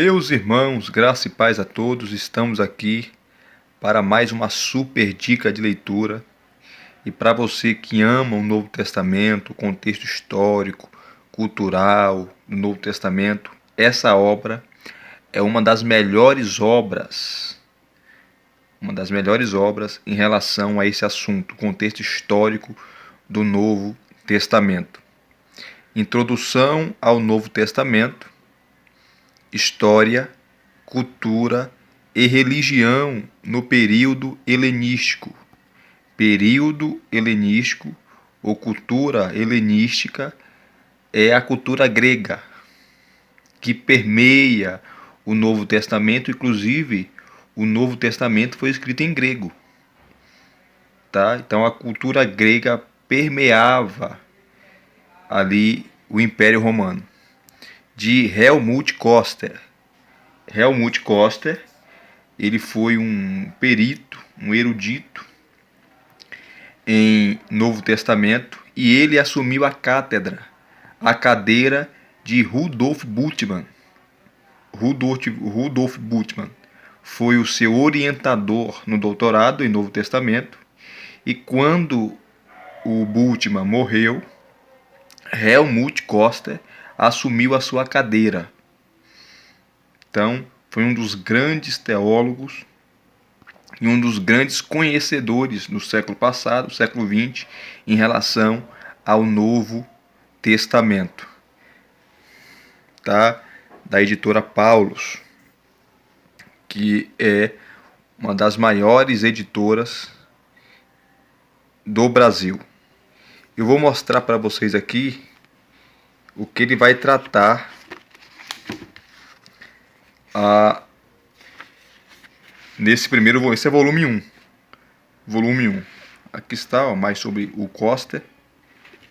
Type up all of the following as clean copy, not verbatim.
Meus irmãos, graça e paz a todos, estamos aqui para mais uma super dica de leitura. E para você que ama o Novo Testamento, o contexto histórico, cultural do Novo Testamento, essa obra é uma das melhores obras em relação a esse assunto, contexto histórico do Novo Testamento. Introdução ao Novo Testamento, história, cultura e religião no período helenístico. Período helenístico ou cultura helenística é a cultura grega que permeia o Novo Testamento. Inclusive, o Novo Testamento foi escrito em grego, tá? Então a cultura grega permeava ali o Império Romano. De Helmut Koster. Helmut Koster, ele foi um perito, um erudito em Novo Testamento, e ele assumiu a cadeira de Rudolf Bultmann. Rudolf Bultmann foi o seu orientador no doutorado em Novo Testamento, e quando o Bultmann morreu, Helmut Koster assumiu a sua cadeira. Então, foi um dos grandes teólogos e um dos grandes conhecedores no século passado, século XX, em relação ao Novo Testamento, tá? Da editora Paulus, que é uma das maiores editoras do Brasil. Eu vou mostrar para vocês aqui o que ele vai tratar nesse primeiro. Esse é volume 1. Volume 1. Aqui está, ó, mais sobre o Koster,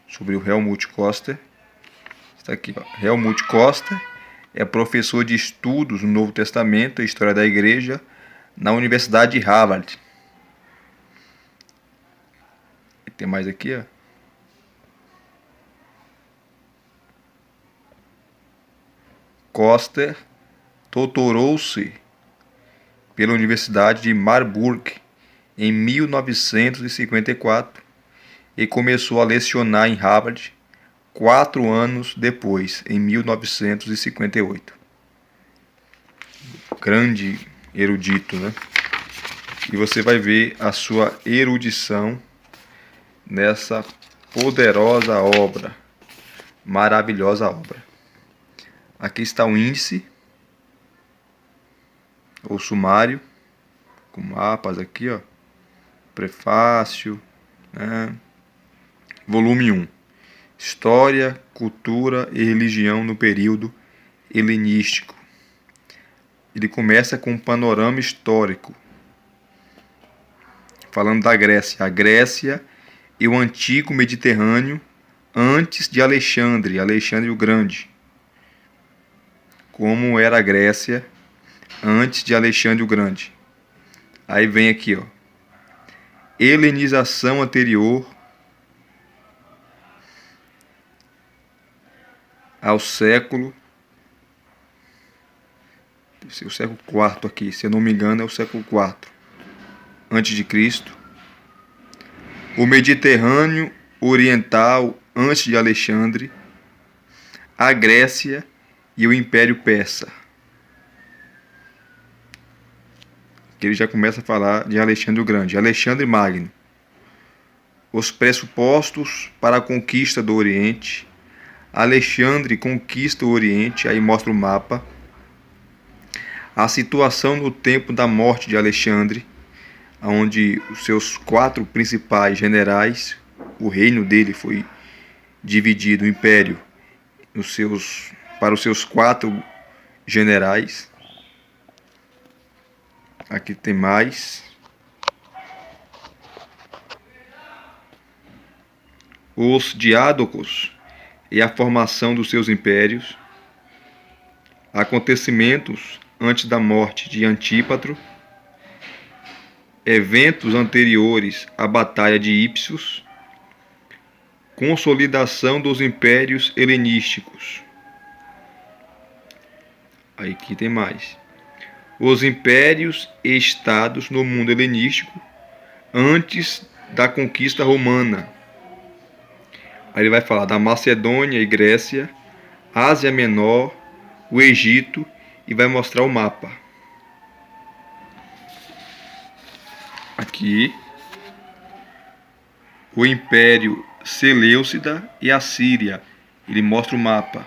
sobre o Helmut Koster. Está aqui, ó. Helmut Koster é professor de estudos no Novo Testamento e História da Igreja na Universidade de Harvard. E tem mais aqui, ó. Koster doutorou-se pela Universidade de Marburg em 1954 e começou a lecionar em Harvard 4 anos depois, em 1958. Grande erudito, né? E você vai ver a sua erudição nessa poderosa obra, maravilhosa obra. Aqui está o índice, ou sumário, com mapas aqui, ó, prefácio, né? Volume 1, História, Cultura e Religião no período helenístico. Ele começa com um panorama histórico, falando da Grécia. A Grécia e o antigo Mediterrâneo antes de Alexandre o Grande. Como era a Grécia antes de Alexandre o Grande. Aí vem aqui, ó, helenização anterior ao século, o século IV aqui, se eu não me engano é o século IV antes de Cristo. O Mediterrâneo Oriental antes de Alexandre, a Grécia e o Império Persa. Que ele já começa a falar de Alexandre o Grande, Alexandre Magno. Os pressupostos para a conquista do Oriente. Alexandre conquista o Oriente, aí mostra o mapa. A situação no tempo da morte de Alexandre, onde os seus 4 principais generais, o reino dele foi dividido, o império, para os seus 4 generais. Aqui tem mais. Os diádocos e a formação dos seus impérios. Acontecimentos antes da morte de Antípatro. Eventos anteriores à Batalha de Ipsos. Consolidação dos impérios helenísticos. Aí aqui tem mais. Os impérios e estados no mundo helenístico antes da conquista romana. Aí ele vai falar da Macedônia e Grécia, Ásia Menor, o Egito e vai mostrar o mapa. Aqui, o Império Seleucida e a Síria. Ele mostra o mapa.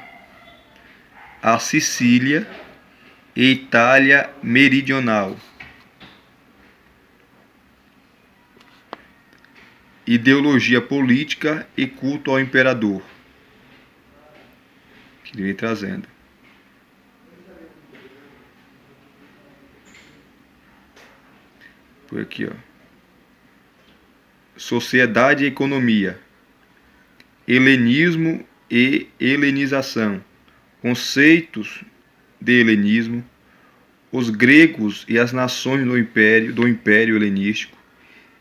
A Sicília e Itália Meridional. Ideologia política e culto ao imperador. Que ele vem trazendo. Por aqui, ó. Sociedade e economia. Helenismo e helenização. Conceitos de helenismo. Os gregos e as nações do Império Helenístico.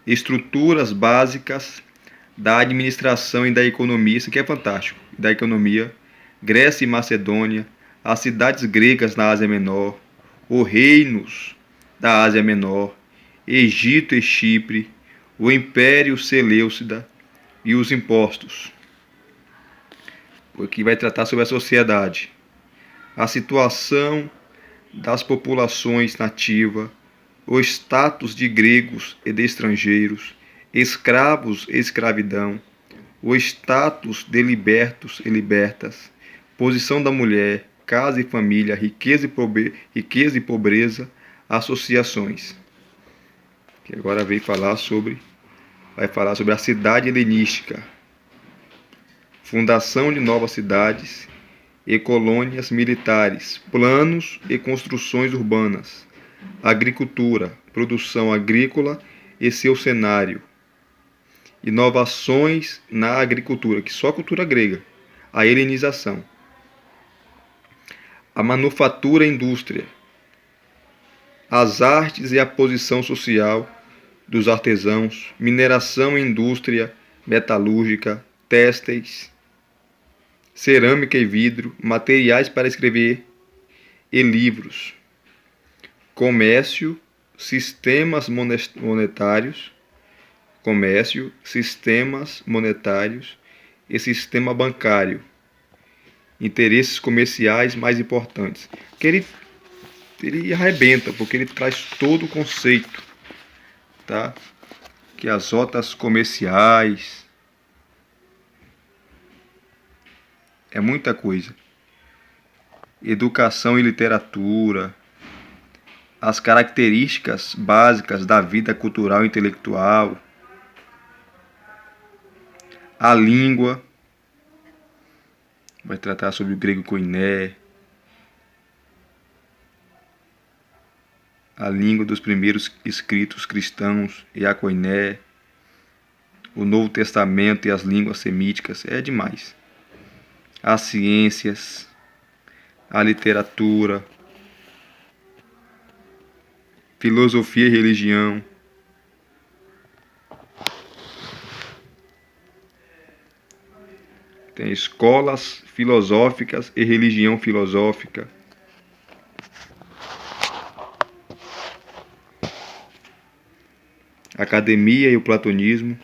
Estruturas básicas da administração e da economia. Isso aqui é fantástico. Da economia. Grécia e Macedônia. As cidades gregas na Ásia Menor. Os reinos da Ásia Menor. Egito e Chipre. O Império Seleucida e os impostos. Aqui vai tratar sobre a sociedade. A situação das populações nativas, o status de gregos e de estrangeiros, escravos e escravidão, o status de libertos e libertas, posição da mulher, casa e família, riqueza e pobreza, associações. Que agora vai falar sobre a cidade helenística, fundação de novas cidades e colônias militares, planos e construções urbanas, agricultura, produção agrícola e seu cenário, inovações na agricultura, que só a cultura grega, a helenização, a manufatura e indústria, as artes e a posição social dos artesãos, mineração e indústria metalúrgica, têxteis, cerâmica e vidro, materiais para escrever e livros, comércio, sistemas monetários e sistema bancário, interesses comerciais mais importantes. Que ele arrebenta, porque ele traz todo o conceito, tá? Que as rotas comerciais é muita coisa. Educação e literatura, as características básicas da vida cultural e intelectual, a língua, vai tratar sobre o grego koiné, a língua dos primeiros escritos cristãos e a koiné, o Novo Testamento e as línguas semíticas, é demais. As ciências, a literatura, filosofia e religião, tem escolas filosóficas e religião filosófica, academia e o platonismo,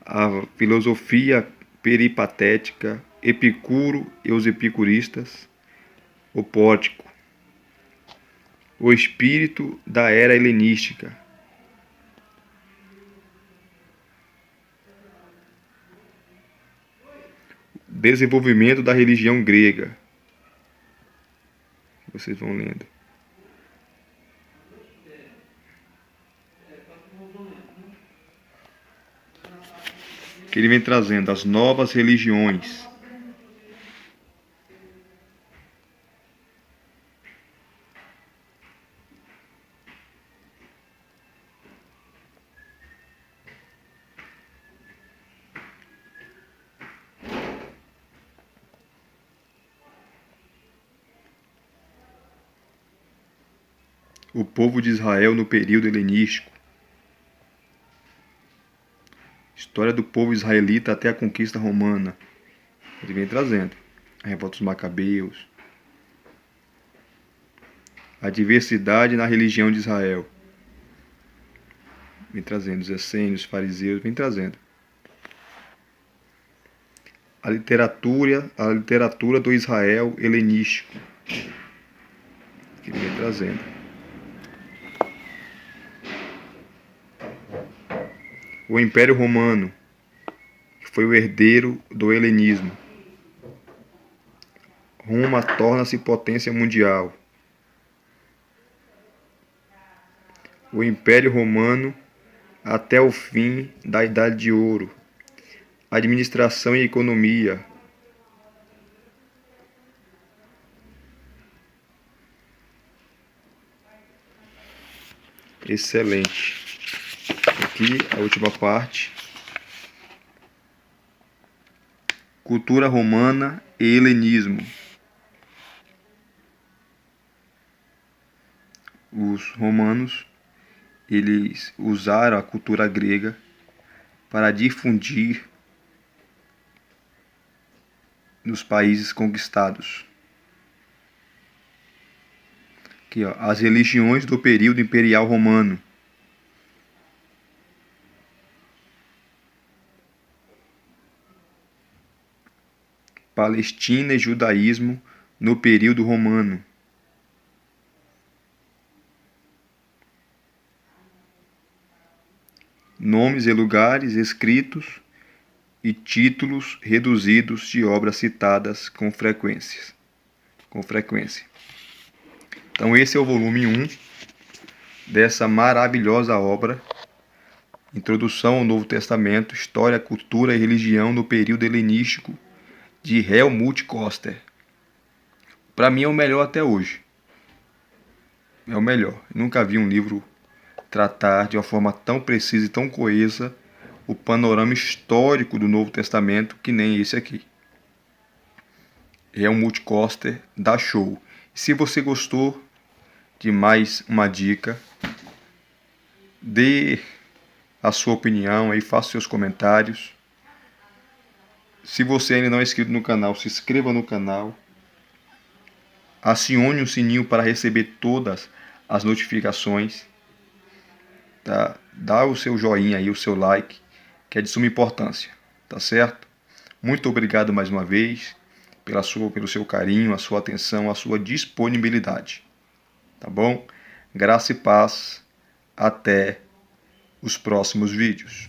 a filosofia peripatética, Epicuro e os epicuristas, o Pórtico, o espírito da era helenística, desenvolvimento da religião grega. Vocês vão lendo. Que ele vem trazendo as novas religiões. O povo de Israel no período helenístico. História do povo israelita até a conquista romana. Ele vem trazendo. A revolta dos macabeus. A diversidade na religião de Israel. Vem trazendo os essênios, fariseus, vem trazendo. A literatura do Israel helenístico, que vem trazendo. O Império Romano, que foi o herdeiro do helenismo. Roma torna-se potência mundial. O Império Romano até o fim da Idade de Ouro. Administração e economia. Excelente. Aqui a última parte. Cultura romana e helenismo. Os romanos, eles usaram a cultura grega para difundir nos países conquistados. Aqui, ó, as religiões do período imperial romano. Palestina e judaísmo no período romano. Nomes e lugares escritos e títulos reduzidos de obras citadas com frequência. Então esse é o volume 1 dessa maravilhosa obra, Introdução ao Novo Testamento, História, Cultura e Religião no Período Helenístico, de Helmut Koster. Para mim é o melhor até hoje. É o melhor. Eu nunca vi um livro tratar de uma forma tão precisa e tão coesa o panorama histórico do Novo Testamento que nem esse aqui. Helmut Koster dá show. Se você gostou de mais uma dica, dê a sua opinião aí, faça seus comentários. Se você ainda não é inscrito no canal, se inscreva no canal. Acione o sininho para receber todas as notificações. Tá? Dá o seu joinha aí, o seu like, que é de suma importância, tá certo? Muito obrigado mais uma vez pelo seu carinho, a sua atenção, a sua disponibilidade, tá bom? Graça e paz, até os próximos vídeos.